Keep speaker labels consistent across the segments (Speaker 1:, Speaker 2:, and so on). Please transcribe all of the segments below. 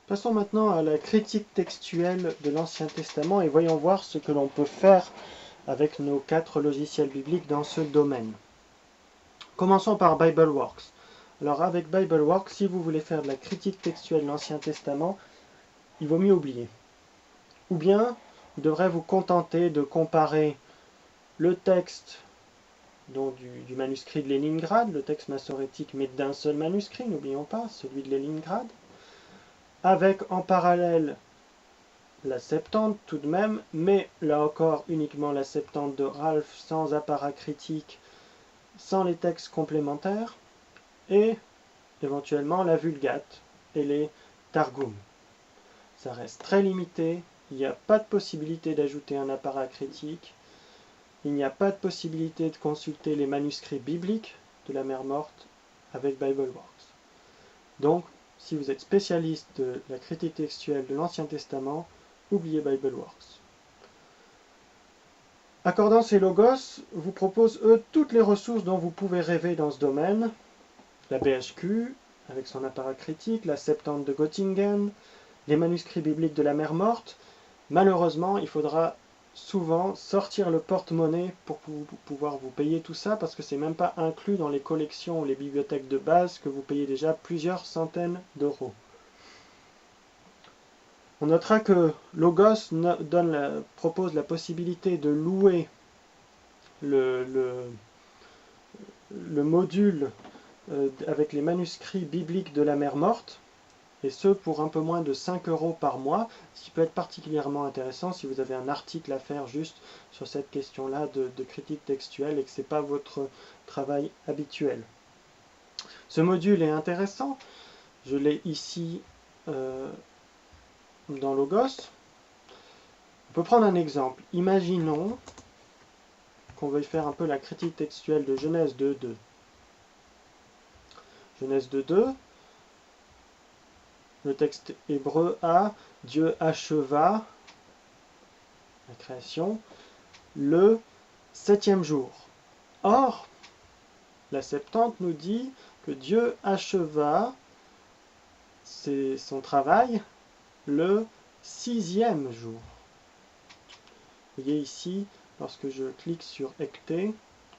Speaker 1: Passons maintenant à la critique textuelle de l'Ancien Testament et voyons voir ce que l'on peut faire avec nos 4 logiciels bibliques dans ce domaine. Commençons par BibleWorks. Alors avec BibleWorks, si vous voulez faire de la critique textuelle de l'Ancien Testament, il vaut mieux oublier. Ou bien, vous devrez vous contenter de comparer le texte du manuscrit de Léningrad, le texte massorétique mais d'un seul manuscrit, n'oublions pas, celui de Léningrad, avec en parallèle la Septante tout de même, mais là encore uniquement la Septante de Ralph sans apparat critique, sans les textes complémentaires, et éventuellement la Vulgate et les Targums. Ça reste très limité, il n'y a pas de possibilité d'ajouter un apparat critique, il n'y a pas de possibilité de consulter les manuscrits bibliques de la Mer Morte avec BibleWorks. Donc, si vous êtes spécialiste de la critique textuelle de l'Ancien Testament, oubliez BibleWorks. Accordance et Logos vous proposent, eux, toutes les ressources dont vous pouvez rêver dans ce domaine. La BHQ, avec son apparat critique, la Septante de Göttingen, les manuscrits bibliques de la Mer Morte. Malheureusement, il faudra souvent sortir le porte-monnaie pour pouvoir vous payer tout ça, parce que c'est même pas inclus dans les collections ou les bibliothèques de base que vous payez déjà plusieurs centaines d'euros. On notera que Logos propose la possibilité de louer le module avec les manuscrits bibliques de la Mer Morte, et ce pour un peu moins de 5 euros par mois, ce qui peut être particulièrement intéressant si vous avez un article à faire juste sur cette question-là de critique textuelle et que ce n'est pas votre travail habituel. Ce module est intéressant, je l'ai ici dans Logos. On peut prendre un exemple. Imaginons qu'on veuille faire un peu la critique textuelle de Genèse 2.2. Genèse 2.2, le texte hébreu a « Dieu acheva » la création le 7e jour. Or, la Septante nous dit que Dieu acheva son travail le 6e jour. Vous voyez ici, lorsque je clique sur Ecté,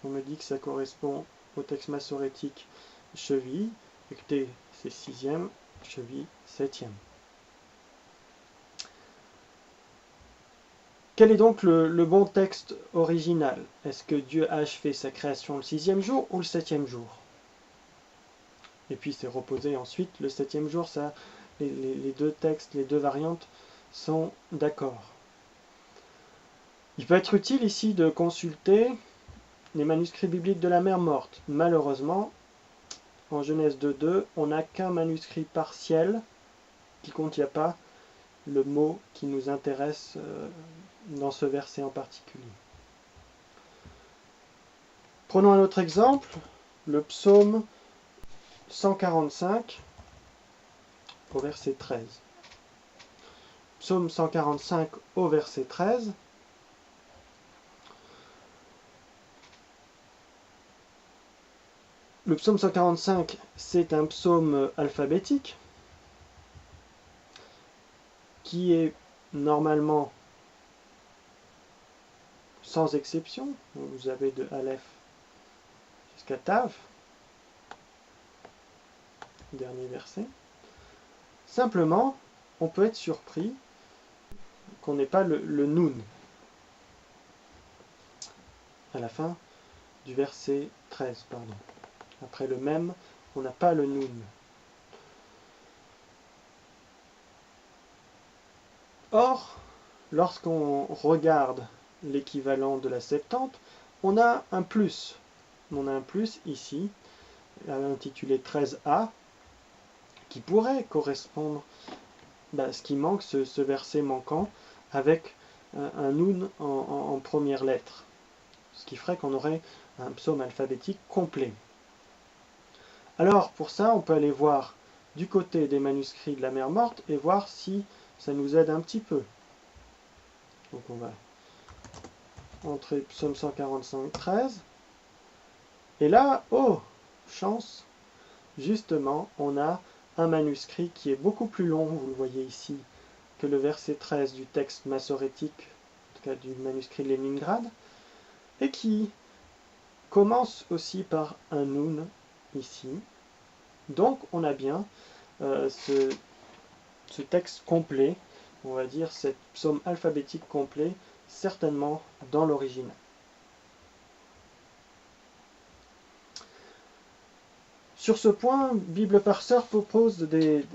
Speaker 1: on me dit que ça correspond au texte massorétique cheville. Ecté, c'est 6e, cheville, 7e. Quel est donc le bon texte original? Est-ce que Dieu a achevé sa création le 6e jour ou le 7e jour? Et puis c'est reposé ensuite le 7e jour, ça, les deux textes, les deux variantes sont d'accord. Il peut être utile ici de consulter les manuscrits bibliques de la Mer Morte. Malheureusement, en Genèse 2.2, on n'a qu'un manuscrit partiel qui ne contient pas le mot qui nous intéresse dans ce verset en particulier. Prenons un autre exemple, le psaume 145 au verset 13. Psaume 145 au verset 13. Le psaume 145, c'est un psaume alphabétique qui est normalement sans exception. Vous avez de Aleph jusqu'à Tav, dernier verset. Simplement, on peut être surpris qu'on n'ait pas le Nun à la fin du verset 13, pardon. Après le même, on n'a pas le Nun. Or, lorsqu'on regarde l'équivalent de la Septante, on a un plus. On a un plus ici, intitulé 13a, qui pourrait correspondre à ce qui manque, ce verset manquant, avec un Nun en première lettre. Ce qui ferait qu'on aurait un psaume alphabétique complet. Alors, pour ça, on peut aller voir du côté des manuscrits de la Mer Morte et voir si ça nous aide un petit peu. Donc on va entrer psaume 145, 13. Et là, oh, chance, justement, on a un manuscrit qui est beaucoup plus long, vous le voyez ici, que le verset 13 du texte massorétique, en tout cas du manuscrit de Leningrad, et qui commence aussi par un Nun ici. Donc on a bien ce texte complet, on va dire cette psaume alphabétique complet, certainement dans l'original. Sur ce point, Bible Parseur propose des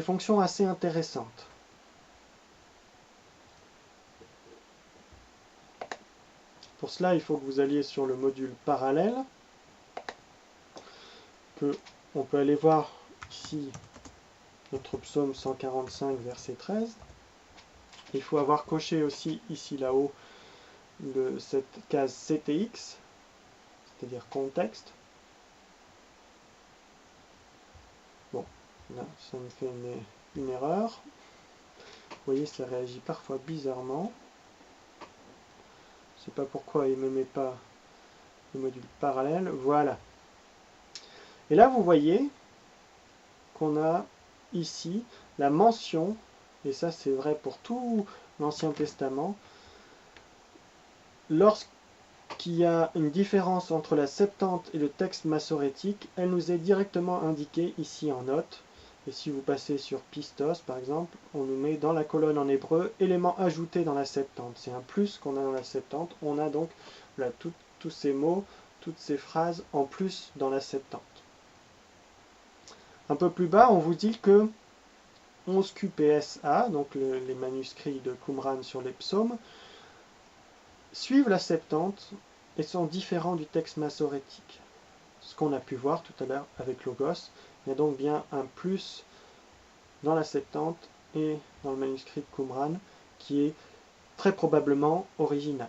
Speaker 1: fonctions assez intéressantes. Pour cela, il faut que vous alliez sur le module parallèle, que on peut aller voir ici notre psaume 145, verset 13. Il faut avoir coché aussi ici là-haut cette case CTX, c'est-à-dire contexte. Bon, là, ça me fait une erreur. Vous voyez, ça réagit parfois bizarrement. Je ne sais pas pourquoi il ne me met pas le module parallèle. Voilà. Et là, vous voyez qu'on a ici la mention, et ça c'est vrai pour tout l'Ancien Testament, lorsqu'il y a une différence entre la Septante et le texte massorétique, elle nous est directement indiquée ici en note. Et si vous passez sur Pistos, par exemple, on nous met dans la colonne en hébreu, élément ajouté dans la Septante. C'est un plus qu'on a dans la Septante. On a donc voilà, tous ces mots, toutes ces phrases en plus dans la Septante. Un peu plus bas, on vous dit que 11 QPSA, donc les manuscrits de Qumran sur les psaumes, suivent la Septante et sont différents du texte massorétique. Ce qu'on a pu voir tout à l'heure avec Logos, il y a donc bien un plus dans la Septante et dans le manuscrit de Qumran qui est très probablement original.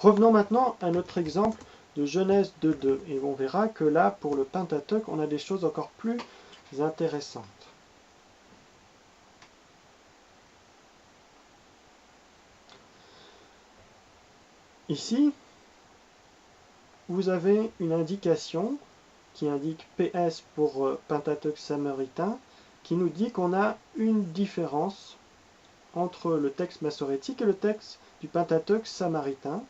Speaker 1: Revenons maintenant à notre exemple de Genèse 2.2 et on verra que là, pour le Pentateuque, on a des choses encore plus intéressantes. Ici, vous avez une indication qui indique PS pour Pentateuque samaritain, qui nous dit qu'on a une différence entre le texte massorétique et le texte du Pentateuque samaritain,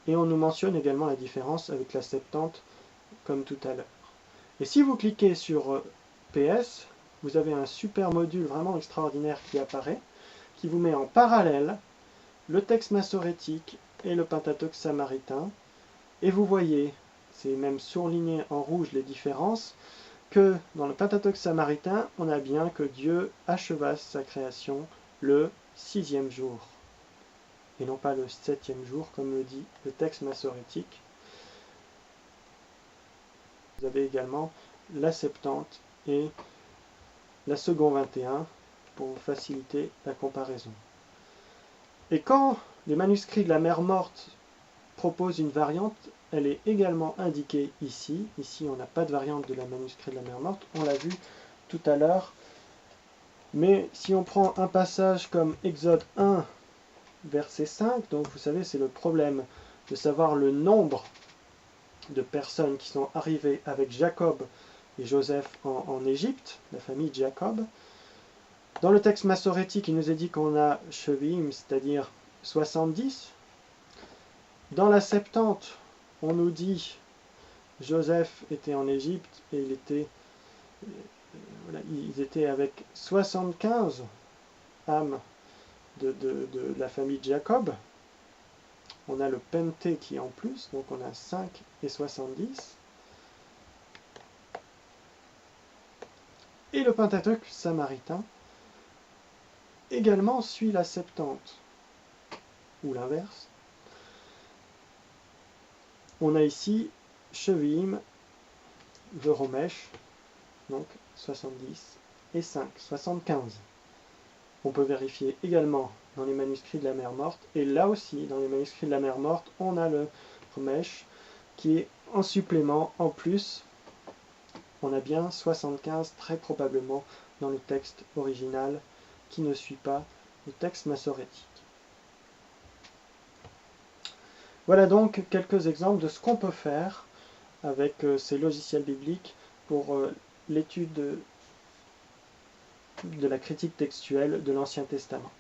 Speaker 1: et on nous mentionne également la différence avec la Septante, comme tout à l'heure. Et si vous cliquez sur PS, vous avez un super module vraiment extraordinaire qui apparaît, qui vous met en parallèle le texte massorétique et le Pentateuque samaritain, et vous voyez, c'est même surligné en rouge les différences, que dans le Pentateuque samaritain, on a bien que Dieu acheva sa création le 6e jour, et non pas le 7e jour, comme le dit le texte massorétique. Vous avez également la Septante et la Second 21 pour vous faciliter la comparaison. Et quand les manuscrits de la Mer Morte proposent une variante, elle est également indiquée ici. Ici, on n'a pas de variante de la manuscrit de la Mer Morte, on l'a vu tout à l'heure. Mais si on prend un passage comme Exode 1, verset 5, donc vous savez, c'est le problème de savoir le nombre de personnes qui sont arrivées avec Jacob et Joseph en Égypte, la famille de Jacob. Dans le texte massorétique, il nous est dit qu'on a Shevim, c'est-à-dire 70. Dans la Septante, on nous dit Joseph était en Égypte et ils étaient avec 75 âmes de la famille de Jacob. On a le Penté qui est en plus, donc on a 5 et 70. Et le Pentateuque samaritain également suit la Septante, ou l'inverse. On a ici Shevim, Veromesh, donc 70, et 5, 75. On peut vérifier également dans les manuscrits de la Mer Morte, et là aussi, dans les manuscrits de la Mer Morte, on a le Veromesh qui est en supplément, en plus. On a bien 75 très probablement dans le texte original qui ne suit pas le texte massorétique. Voilà donc quelques exemples de ce qu'on peut faire avec ces logiciels bibliques pour l'étude de la critique textuelle de l'Ancien Testament.